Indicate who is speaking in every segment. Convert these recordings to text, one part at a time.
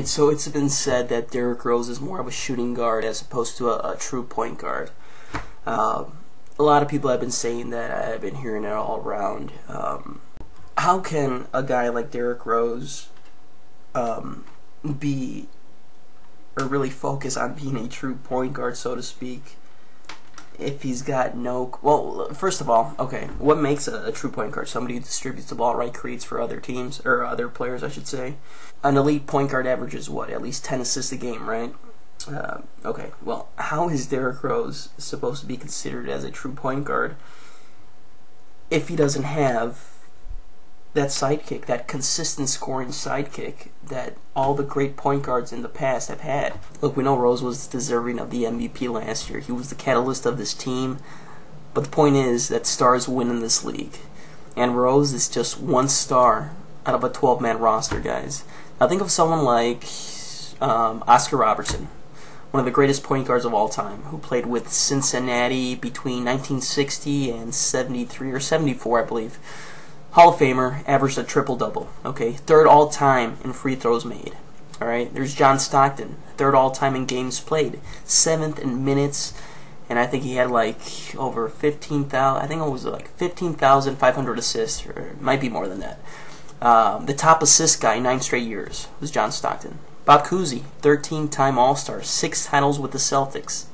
Speaker 1: Alright, so it's been said that Derrick Rose is more of a shooting guard as opposed to a true point guard. A lot of people have been saying that. I've been hearing it all around. How can a guy like Derrick Rose be, or really focus on being a true point guard, so to speak, if he's got no... Well, first of all, okay, what makes a true point guard? Somebody who distributes the ball right, creates for other teams, or other players, I should say. An elite point guard averages what? At least 10 assists a game, right? Okay, well, how is Derrick Rose supposed to be considered as a true point guard if he doesn't have that sidekick, that consistent scoring sidekick that all the great point guards in the past have had? Look, we know Rose was deserving of the MVP last year. He was the catalyst of this team. But the point is that stars win in this league. And Rose is just one star out of a 12-man roster, guys. Now think of someone like Oscar Robertson, one of the greatest point guards of all time, who played with Cincinnati between 1960 and 73 or 74, I believe. Hall of Famer, averaged a triple-double. Okay, third all-time in free throws made. All right, there's John Stockton, third all-time in games played, seventh in minutes, and I think he had like over 15,000. I think it was like 15,500 assists, or it might be more than that. The top assist guy 9 straight years was John Stockton. Bob Cousy, 13-time All-Star, 6 titles with the Celtics.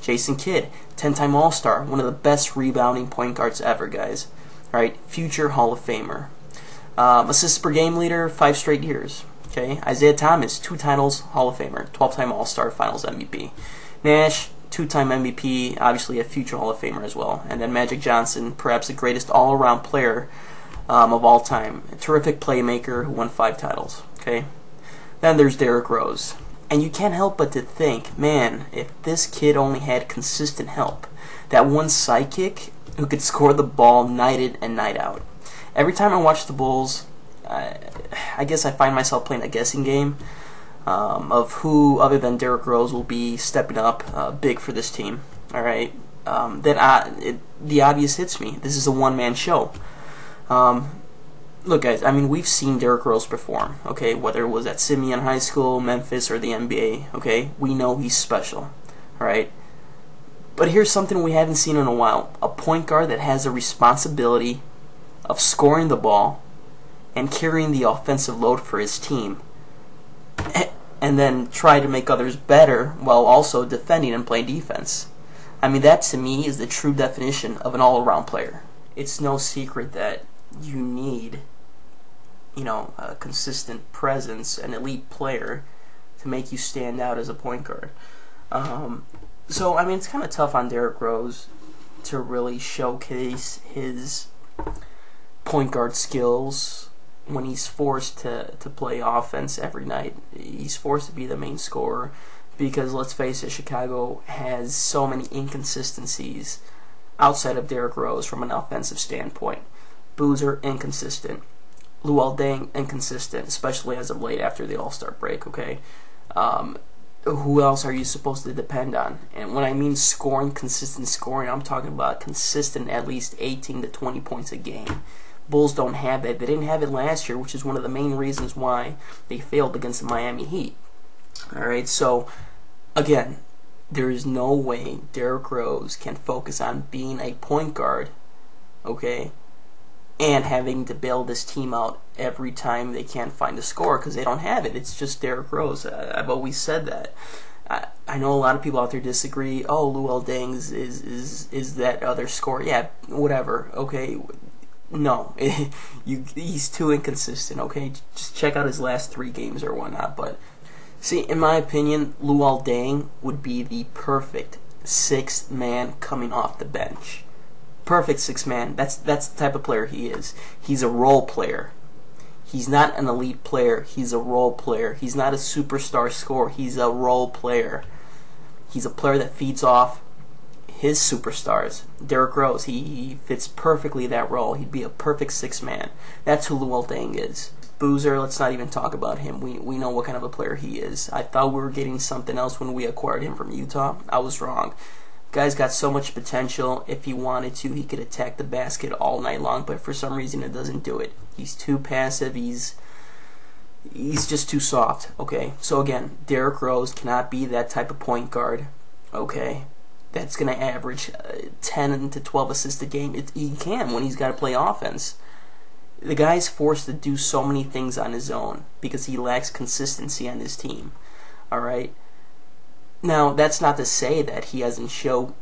Speaker 1: Jason Kidd, 10-time All-Star, one of the best rebounding point guards ever, guys. Right, future Hall of Famer. Assists per game leader, 5 straight years. Okay, Isaiah Thomas, 2 titles, Hall of Famer, 12-time All-Star, Finals MVP. Nash, 2-time MVP, obviously a future Hall of Famer as well. And then Magic Johnson, perhaps the greatest all-around player of all time. A terrific playmaker who won 5 titles. Okay, then there's Derrick Rose. And you can't help but to think, man, if this kid only had consistent help, that one sidekick who could score the ball night in and night out. Every time I watch the Bulls, I guess I find myself playing a guessing game of who, other than Derrick Rose, will be stepping up big for this team. All right, the obvious hits me. This is a one-man show. Look, guys, I mean, we've seen Derrick Rose perform. Okay, whether it was at Simeon High School, Memphis, or the NBA. Okay, we know he's special. All right. But here's something we haven't seen in a while. A point guard that has a responsibility of scoring the ball and carrying the offensive load for his team, and then try to make others better while also defending and playing defense. I mean, that to me is the true definition of an all-around player. It's no secret that you need, a consistent presence, an elite player to make you stand out as a point guard. So, I mean, it's kind of tough on Derrick Rose to really showcase his point guard skills when he's forced to play offense every night. He's forced to be the main scorer because, let's face it, Chicago has so many inconsistencies outside of Derrick Rose from an offensive standpoint. Boozer, inconsistent. Luol Deng, inconsistent, especially as of late after the All-Star break, okay? Who else are you supposed to depend on? And when I mean scoring, consistent scoring, I'm talking about consistent at least 18 to 20 points a game. Bulls don't have that. They didn't have it last year, which is one of the main reasons why they failed against the Miami Heat. Alright, so, again, there is no way Derrick Rose can focus on being a point guard, okay, and having to bail this team out every time they can't find a score because they don't have it. It's just Derrick Rose. I've always said that. I know a lot of people out there disagree. Oh, Luol Deng is that other scorer. Yeah, whatever. Okay, no, he's too inconsistent. Okay, just check out his last 3 games or whatnot. But see, in my opinion, Luol Deng would be the perfect 6th man coming off the bench. Perfect 6th man. That's the type of player he is. He's a role player. He's not an elite player. He's a role player. He's not a superstar scorer. He's a role player. He's a player that feeds off his superstars. Derrick Rose, he fits perfectly that role. He'd be a perfect 6th man. That's who Luol Deng is. Boozer, let's not even talk about him. We know what kind of a player he is. I thought we were getting something else when we acquired him from Utah. I was wrong. Guy's got so much potential. If he wanted to, he could attack the basket all night long, but for some reason it doesn't do it. He's too passive. He's He's just too soft. Okay, so again, Derrick Rose cannot be that type of point guard. Okay, that's gonna average 10 to 12 assists a game. He can when he's got to play offense. The guy's forced to do so many things on his own because he lacks consistency on his team. All right. Now, that's not to say that he hasn't shown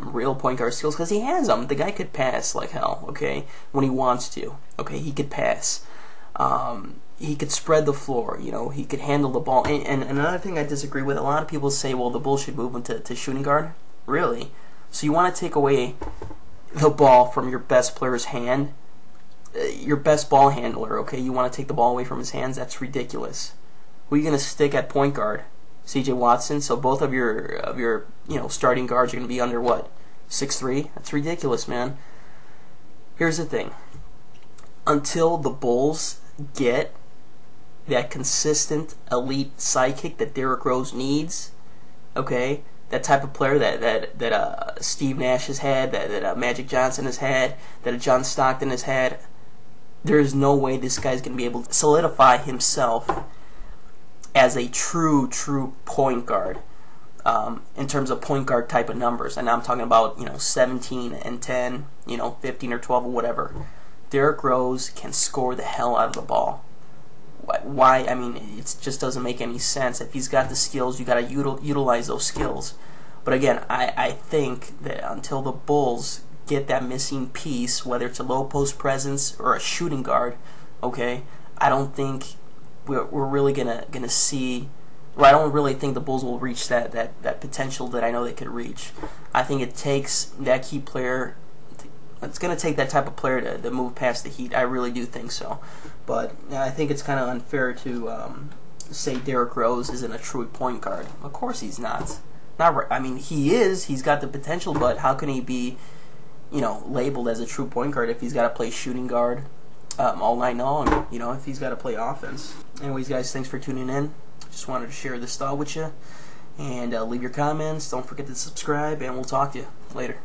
Speaker 1: real point guard skills, because he has them. The guy could pass like hell, okay, when he wants to. Okay, he could pass. He could spread the floor. You know, he could handle the ball. And another thing I disagree with, a lot of people say, well, the Bulls should move him to shooting guard. Really? So you want to take away the ball from your best player's hand? Your best ball handler, okay? You want to take the ball away from his hands? That's ridiculous. Who are you going to stick at point guard? C.J. Watson. So both of your starting guards are going to be under what? 6'3"? That's ridiculous, man. Here's the thing. Until the Bulls get that consistent elite sidekick that Derrick Rose needs, okay? That type of player that Steve Nash has had, that Magic Johnson has had, that John Stockton has had, there is no way this guy's going to be able to solidify himself as a true point guard in terms of point guard type of numbers. And I'm talking about 17 and 10, 15 or 12 or whatever. Derrick Rose can score the hell out of the ball. Why? I mean, it just doesn't make any sense. If he's got the skills, you got to utilize those skills. But again, I think that until the Bulls get that missing piece, whether it's a low post presence or a shooting guard, okay, I don't think we're really gonna see. Or I don't really think the Bulls will reach that potential that I know they could reach. I think it takes that key player. It's going to take that type of player to move past the Heat. I really do think so. But I think it's kind of unfair to say Derrick Rose isn't a true point guard. Of course he's not. I mean, he is. He's got the potential, but how can he be, labeled as a true point guard if he's got to play shooting guard all night long? If he's got to play offense. Anyways, guys, thanks for tuning in. Just wanted to share this thought with you. And leave your comments. Don't forget to subscribe, and we'll talk to you later.